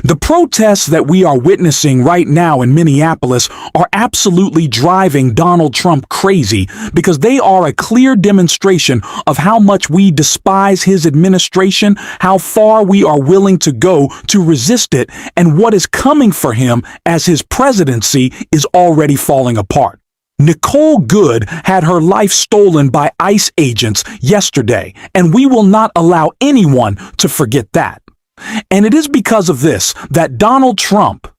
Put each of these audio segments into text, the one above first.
The protests that we are witnessing right now in Minneapolis are absolutely driving Donald Trump crazy because they are a clear demonstration of how much we despise his administration, how far we are willing to go to resist it, and what is coming for him as his presidency is already falling apart. Nicole Good had her life stolen by ICE agents yesterday, and we will not allow anyone to forget that. And it is because of this that Donald Trump,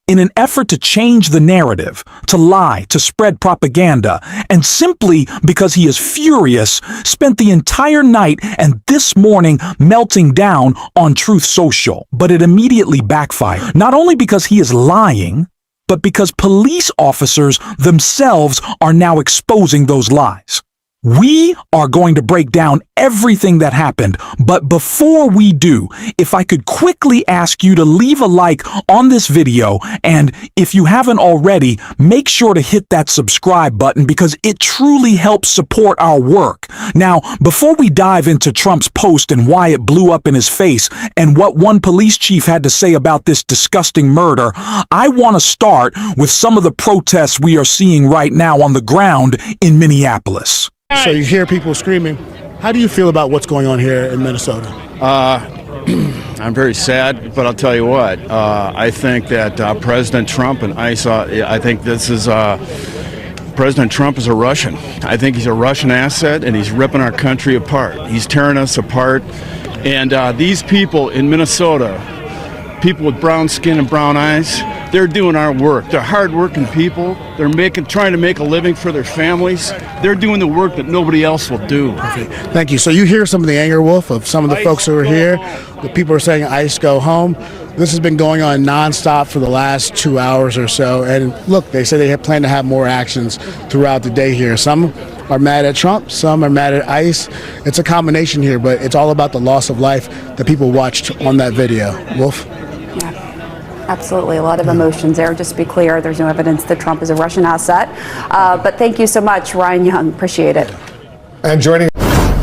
in an effort to change the narrative, to lie, to spread propaganda, and simply because he is furious, spent the entire night and this morning melting down on Truth Social. But it immediately backfired, not only because he is lying, but because police officers themselves are now exposing those lies. We are going to break down everything that happened, but before we do, if I could quickly ask you to leave a like on this video, and if you haven't already, make sure to hit that subscribe button because it truly helps support our work. Now, before we dive into Trump's post and why it blew up in his face and what one police chief had to say about this disgusting murder, I want to start with some of the protests we are seeing right now on the ground in Minneapolis. So you hear people screaming. How do you feel about what's going on here in Minnesota? I'm very sad, but I'll tell you what. I think that President Trump and ICE, I think this is, President Trump is a Russian. I think he's a Russian asset, and he's ripping our country apart. He's tearing us apart. And these people in Minnesota, people with brown skin and brown eyes, they're doing our work. They're hardworking people. They're trying to make a living for their families. They're doing the work that nobody else will do. Okay. Thank you. So you hear some of the anger, Wolf, of some of the folks who are here. The people are saying ICE go home. This has been going on nonstop for the last 2 hours or so. And look, they say they plan to have more actions throughout the day here. Some are mad at Trump, some are mad at ICE. It's a combination here, but it's all about the loss of life that people watched on that video. Wolf? Absolutely, a lot of emotions there. Just to be clear, there's no evidence that Trump is a Russian asset. But thank you so much, Ryan Young. Appreciate it. And joining.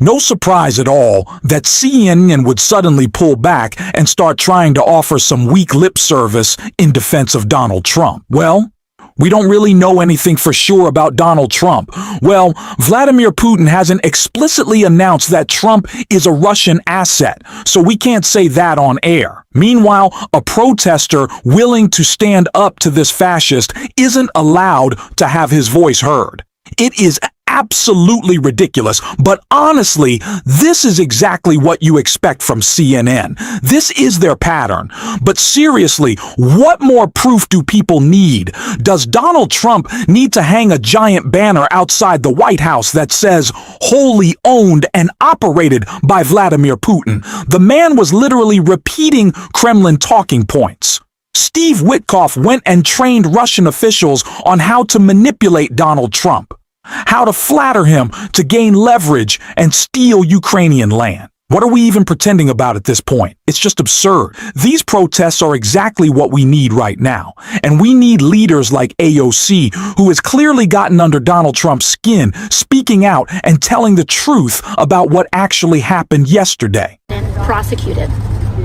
No surprise at all that CNN would suddenly pull back and start trying to offer some weak lip service in defense of Donald Trump. Well, we don't really know anything for sure about Donald Trump. Well, Vladimir Putin hasn't explicitly announced that Trump is a Russian asset, so we can't say that on air. Meanwhile, a protester willing to stand up to this fascist isn't allowed to have his voice heard. It is absolutely ridiculous, but honestly, this is exactly what you expect from CNN. This is their pattern. But seriously, what more proof do people need? Does Donald Trump need to hang a giant banner outside the White House that says, "wholly owned and operated by Vladimir Putin"? The man was literally repeating Kremlin talking points. Steve Witkoff went and trained Russian officials on how to manipulate Donald Trump, how to flatter him to gain leverage and steal Ukrainian land. What are we even pretending about at this point? It's just absurd. These protests are exactly what we need right now. And we need leaders like AOC, who has clearly gotten under Donald Trump's skin, speaking out and telling the truth about what actually happened yesterday. Prosecuted.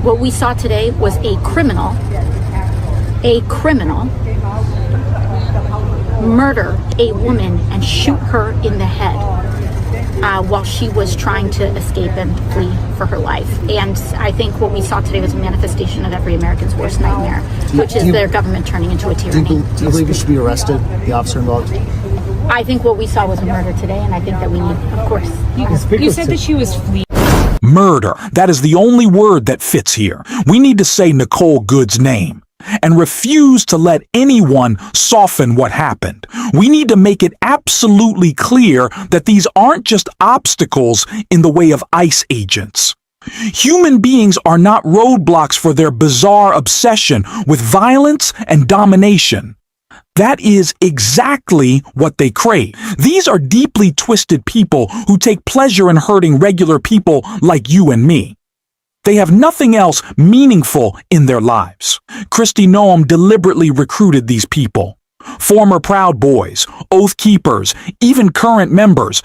What we saw today was a criminal murder a woman and shoot her in the head while she was trying to escape and flee for her life. And I think what we saw today was a manifestation of every American's worst nightmare, which is their government turning into a tyranny. Do you believe he should be arrested, the officer involved? I think what we saw was a murder today, and I think that we need, of course. You said that she was fleeing. Murder. That is the only word that fits here. We need to say Nicole Good's name and refuse to let anyone soften what happened. We need to make it absolutely clear that these aren't just obstacles in the way of ICE agents. Human beings are not roadblocks for their bizarre obsession with violence and domination. That is exactly what they crave. These are deeply twisted people who take pleasure in hurting regular people like you and me. They have nothing else meaningful in their lives. Kristi Noem deliberately recruited these people, former Proud Boys, Oath Keepers, even current members,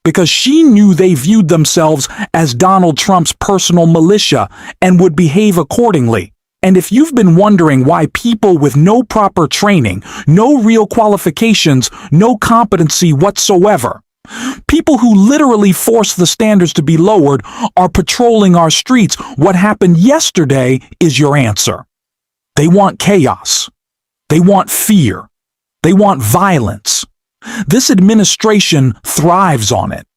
because she knew they viewed themselves as Donald Trump's personal militia and would behave accordingly. And if you've been wondering why people with no proper training, no real qualifications, no competency whatsoever, people who literally force the standards to be lowered are patrolling our streets, what happened yesterday is your answer. They want chaos. They want fear. They want violence. This administration thrives on it.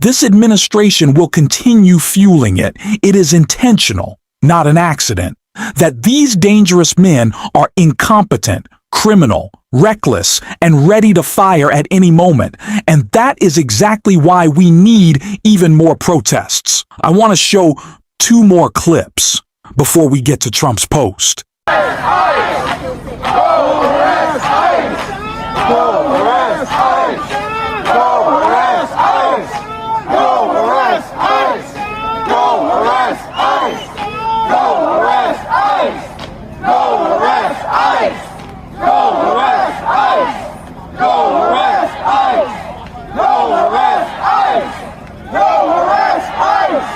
This administration will continue fueling it. It is intentional, not an accident, that these dangerous men are incompetent, criminal, reckless, and ready to fire at any moment. And that is exactly why we need even more protests. I want to show 2 more clips before we get to Trump's post.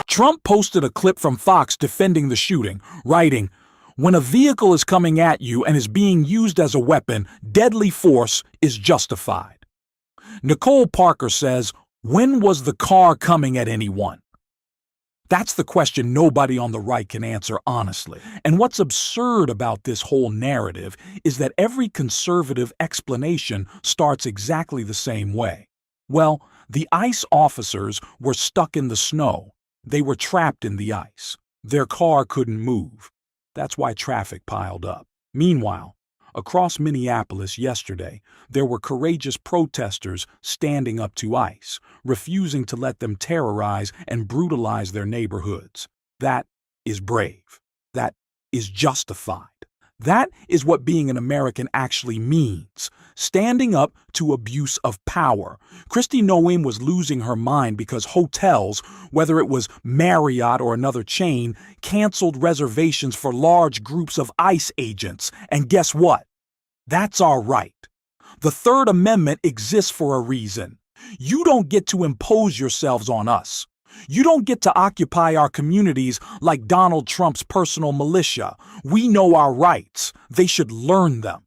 Trump posted a clip from Fox defending the shooting, writing, "When a vehicle is coming at you and is being used as a weapon, deadly force is justified." Nicole Parker says, "When was the car coming at anyone?" That's the question nobody on the right can answer honestly. And what's absurd about this whole narrative is that every conservative explanation starts exactly the same way. Well, the ICE officers were stuck in the snow. They were trapped in the ice. Their car couldn't move. That's why traffic piled up. Meanwhile, across Minneapolis yesterday, there were courageous protesters standing up to ICE, refusing to let them terrorize and brutalize their neighborhoods. That is brave. That is justified. That is what being an American actually means. Standing up to abuse of power. Kristi Noem was losing her mind because hotels, whether it was Marriott or another chain, canceled reservations for large groups of ICE agents. And guess what? That's our right. The Third Amendment exists for a reason. You don't get to impose yourselves on us. You don't get to occupy our communities like Donald Trump's personal militia. We know our rights. They should learn them.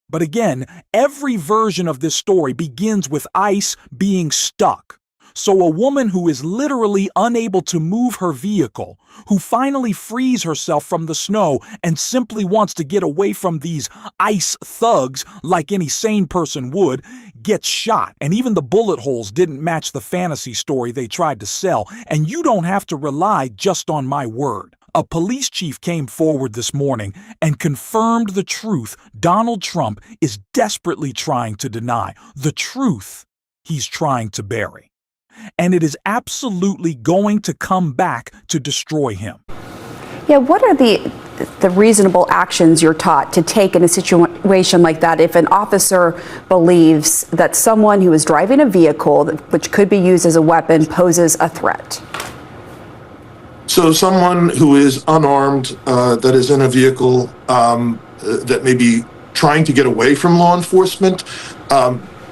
But again, every version of this story begins with ICE being stuck. So a woman who is literally unable to move her vehicle, who finally frees herself from the snow and simply wants to get away from these ICE thugs like any sane person would, gets shot. And even the bullet holes didn't match the fantasy story they tried to sell. And you don't have to rely just on my word. A police chief came forward this morning and confirmed the truth Donald Trump is desperately trying to deny, the truth he's trying to bury. And it is absolutely going to come back to destroy him. Yeah, what are the reasonable actions you're taught to take in a situation like that if an officer believes that someone who is driving a vehicle which could be used as a weapon poses a threat? So someone who is unarmed, that is in a vehicle that may be trying to get away from law enforcement,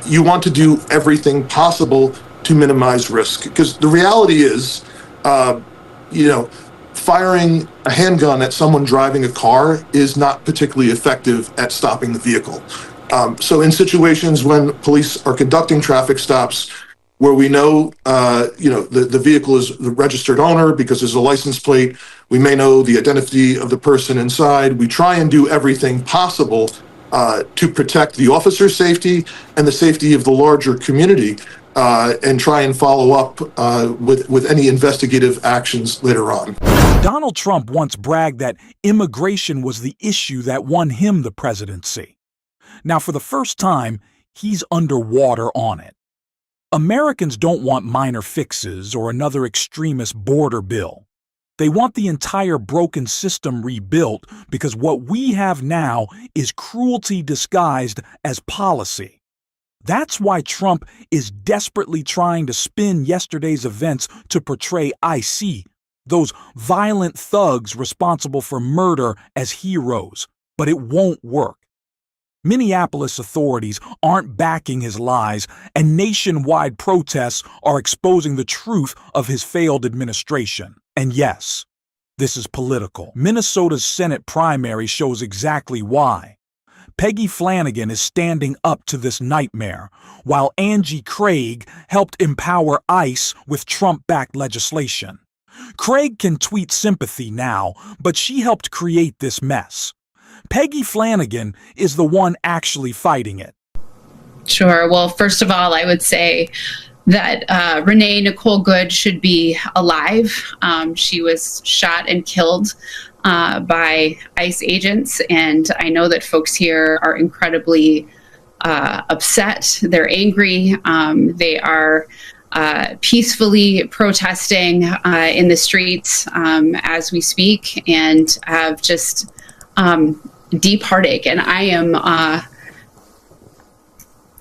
you want to do everything possible to minimize risk. Because the reality is, firing a handgun at someone driving a car is not particularly effective at stopping the vehicle. So in situations when police are conducting traffic stops, where we know, the vehicle is the registered owner because there's a license plate, we may know the identity of the person inside. We try and do everything possible to protect the officer's safety and the safety of the larger community, and try and follow up with any investigative actions later on. Donald Trump once bragged that immigration was the issue that won him the presidency. Now, for the first time, he's underwater on it. Americans don't want minor fixes or another extremist border bill. They want the entire broken system rebuilt because what we have now is cruelty disguised as policy. That's why Trump is desperately trying to spin yesterday's events to portray IC, those violent thugs responsible for murder, as heroes. But it won't work. Minneapolis authorities aren't backing his lies, and nationwide protests are exposing the truth of his failed administration. And yes, this is political. Minnesota's Senate primary shows exactly why. Peggy Flanagan is standing up to this nightmare, while Angie Craig helped empower ICE with Trump-backed legislation. Craig can tweet sympathy now, but she helped create this mess. Peggy Flanagan is the one actually fighting it. Sure. Well, first of all, I would say that Renee Nicole Good should be alive. She was shot and killed by ICE agents, and I know that folks here are incredibly upset. They're angry. They are peacefully protesting in the streets as we speak, and have just deep heartache. And I am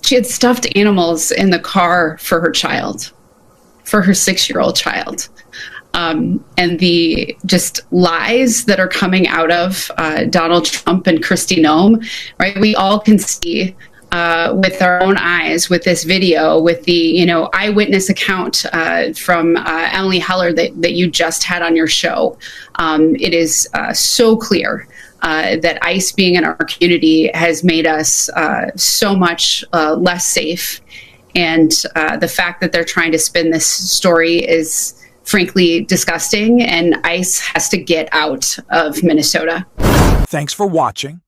she had stuffed animals in the car for her child, for her 6-year-old child. And the just lies that are coming out of Donald Trump and Kristi Noem, right? We all can see with our own eyes, with this video, with the eyewitness account from Emily Heller that you just had on your show. It is so clear that ICE being in our community has made us so much less safe. And the fact that they're trying to spin this story is frankly disgusting, and ICE has to get out of Minnesota. Thanks for watching.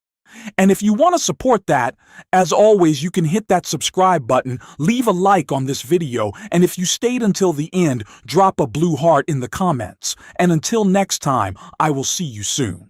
And if you want to support that, as always, you can hit that subscribe button, leave a like on this video, and if you stayed until the end, drop a blue heart in the comments. And until next time, I will see you soon.